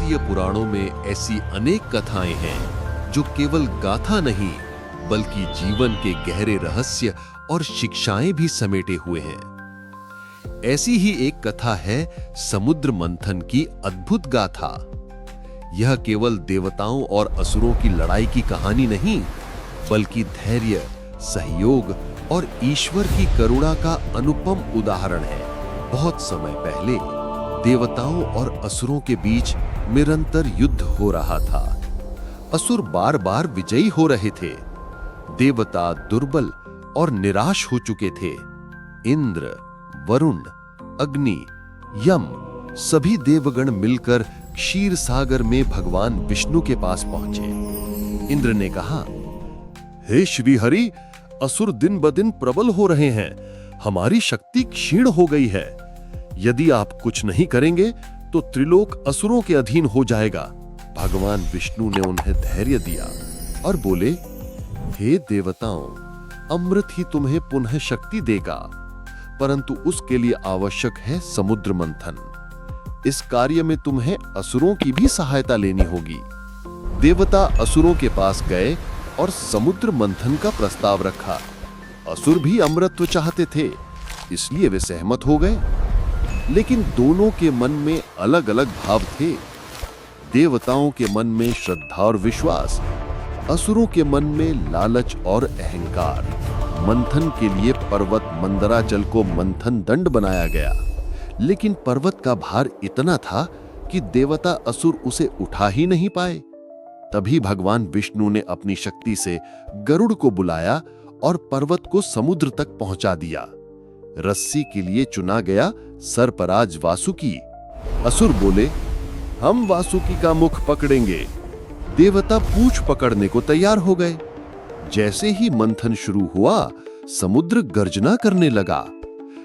भारतीय पुराणों में ऐसी अनेक कथाएं हैं जो केवल गाथा नहीं बल्कि जीवन के गहरे रहस्य और शिक्षाएं भी समेटे हुए हैं। ऐसी ही एक कथा है समुद्र मंथन की अद्भुत गाथा। यह केवल देवताओं और असुरों की लड़ाई की कहानी नहीं बल्कि धैर्य, सहयोग और ईश्वर की करुणा का अनुपम उदाहरण है। बहुत समय पहले देवताओं और असुरों के बीच निरंतर युद्ध हो रहा था। असुर बार-बार विजयी हो रहे थे। देवता दुर्बल और निराश हो चुके थे। इंद्र, वरुण, अग्नि, यम सभी देवगण मिलकर क्षीर सागर में भगवान विष्णु के पास पहुंचे। इंद्र ने कहा, हे श्रीहरि, असुर दिन ब दिन प्रबल हो रहे हैं। हमारी शक्ति क्षीण हो गई है। यदि आप कुछ नहीं करेंगे तो त्रिलोक असुरों के अधीन हो जाएगा। भगवान विष्णु ने उन्हें धैर्य दिया और बोले, हे देवताओं, अमृत ही तुम्हें पुनः शक्ति देगा, परंतु उसके लिए आवश्यक है समुद्र मंथन। इस कार्य में तुम्हें असुरों की भी सहायता लेनी होगी। देवता असुरों के पास गए और समुद्र मंथन का प्रस्ताव रखा। असुर भी अमृतत्व चाहते थे, इसलिए वे सहमत हो गए। लेकिन दोनों के मन में अलग अलग भाव थे। देवताओं के मन में श्रद्धा और विश्वास, असुरों के मन में लालच और अहंकार। मंथन के लिए पर्वत मंदराचल को मंथन दंड बनाया गया, लेकिन पर्वत का भार इतना था कि देवता असुर उसे उठा ही नहीं पाए। तभी भगवान विष्णु ने अपनी शक्ति से गरुड़ को बुलाया और पर्वत को समुद्र तक पहुंचा दिया। रस्सी के लिए चुना गया सर्पराज वासुकी। असुर बोले, हम वासुकी का मुख पकड़ेंगे। देवता पूंछ पकड़ने को तैयार हो गए। जैसे ही मंथन शुरू हुआ, समुद्र गर्जना करने लगा।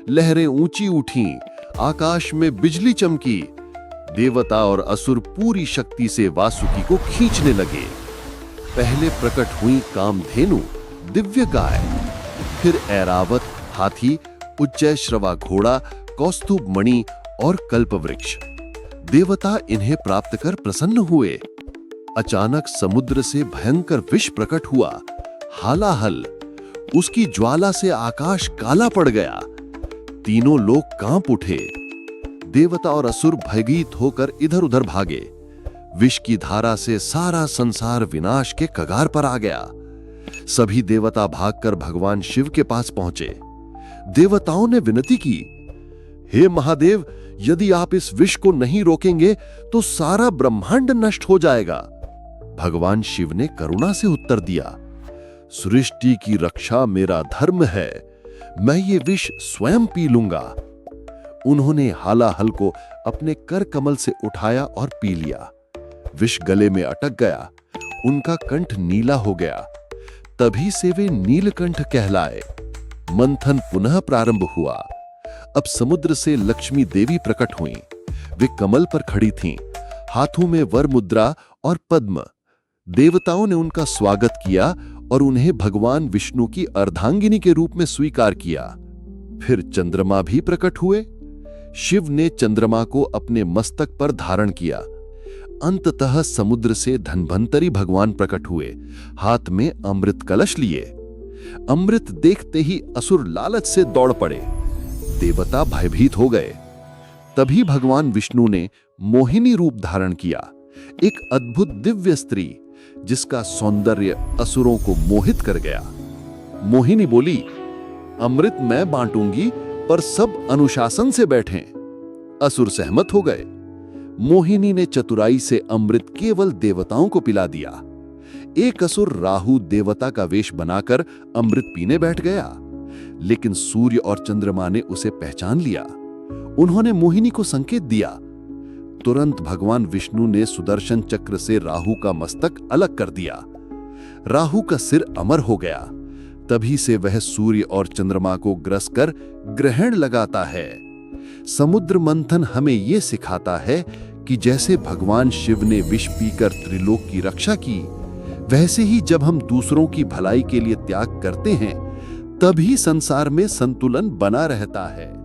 लहरें ऊंची उठीं, आकाश में बिजली चमकी। देवता और असुर पूरी शक्ति से वासुकी को खींचने लगे। पहले प्रकट हुई कामधेनु, दिव्य गाय, फिर ऐरावत हाथी, उच्चैश्रवा घोड़ा, कौस्तुभ मणि और कल्पवृक्ष। देवता इन्हें प्राप्त कर प्रसन्न हुए। अचानक समुद्र से भयंकर विष प्रकट हुआ, हालाहल। उसकी ज्वाला से आकाश काला पड़ गया। तीनों लोग कांप उठे। देवता और असुर भयभीत होकर इधर-उधर भागे। विष की धारा से सारा संसार विनाश के कगार पर आ गया। सभी देवता भागकर भगवान शिव के पास पहुंचे। देवताओं ने विनती की, हे महादेव, यदि आप इस विष को नहीं रोकेंगे तो सारा ब्रह्मांड नष्ट हो जाएगा। भगवान शिव ने करुणा से उत्तर दिया, सृष्टि की रक्षा मेरा धर्म है। मैं ये विष स्वयं पी लूंगा। उन्होंने हालाहल को अपने कर कमल से उठाया और पी लिया। विष गले में अटक गया। उनका कंठ नीला हो गया। तभी से वे नीलकंठ कहलाए। मंथन पुनः प्रारंभ हुआ। अब समुद्र से लक्ष्मी देवी प्रकट हुईं। वे कमल पर खड़ी थीं, हाथों में वर मुद्रा और पद्म। देवताओं ने उनका स्वागत किया और उन्हें भगवान विष्णु की अर्धांगिनी के रूप में स्वीकार किया। फिर चंद्रमा भी प्रकट हुए। शिव ने चंद्रमा को अपने मस्तक पर धारण किया। अंततः समुद्र से धन्वंतरी भगवान प्रकट हुए, हाथ में अमृत कलश लिए। अमृत देखते ही असुर लालच से दौड़ पड़े। देवता भयभीत हो गए। तभी भगवान विष्णु ने मोहिनी रूप धारण किया, एक अद्भुत दिव्य स्त्री जिसका सौंदर्य असुरों को मोहित कर गया। मोहिनी बोली, अमृत मैं बांटूंगी, पर सब अनुशासन से बैठें। असुर सहमत हो गए। मोहिनी ने चतुराई से अमृत केवल देवताओं को पिला दिया। एक असुर राहु देवता का वेश बनाकर अमृत पीने बैठ गया, लेकिन सूर्य और चंद्रमा ने उसे पहचान लिया। उन्होंने मोहिनी को संकेत दिया। तुरंत भगवान विष्णु ने सुदर्शन चक्र से राहु का मस्तक अलग कर दिया। राहु का सिर अमर हो गया। तभी से वह सूर्य और चंद्रमा को ग्रस कर ग्रहण लगाता है। समुद्र मंथन हमें यह सिखाता है कि जैसे भगवान शिव ने विष पीकर त्रिलोक की रक्षा की, वैसे ही जब हम दूसरों की भलाई के लिए त्याग करते हैं, तभी संसार में संतुलन बना रहता है।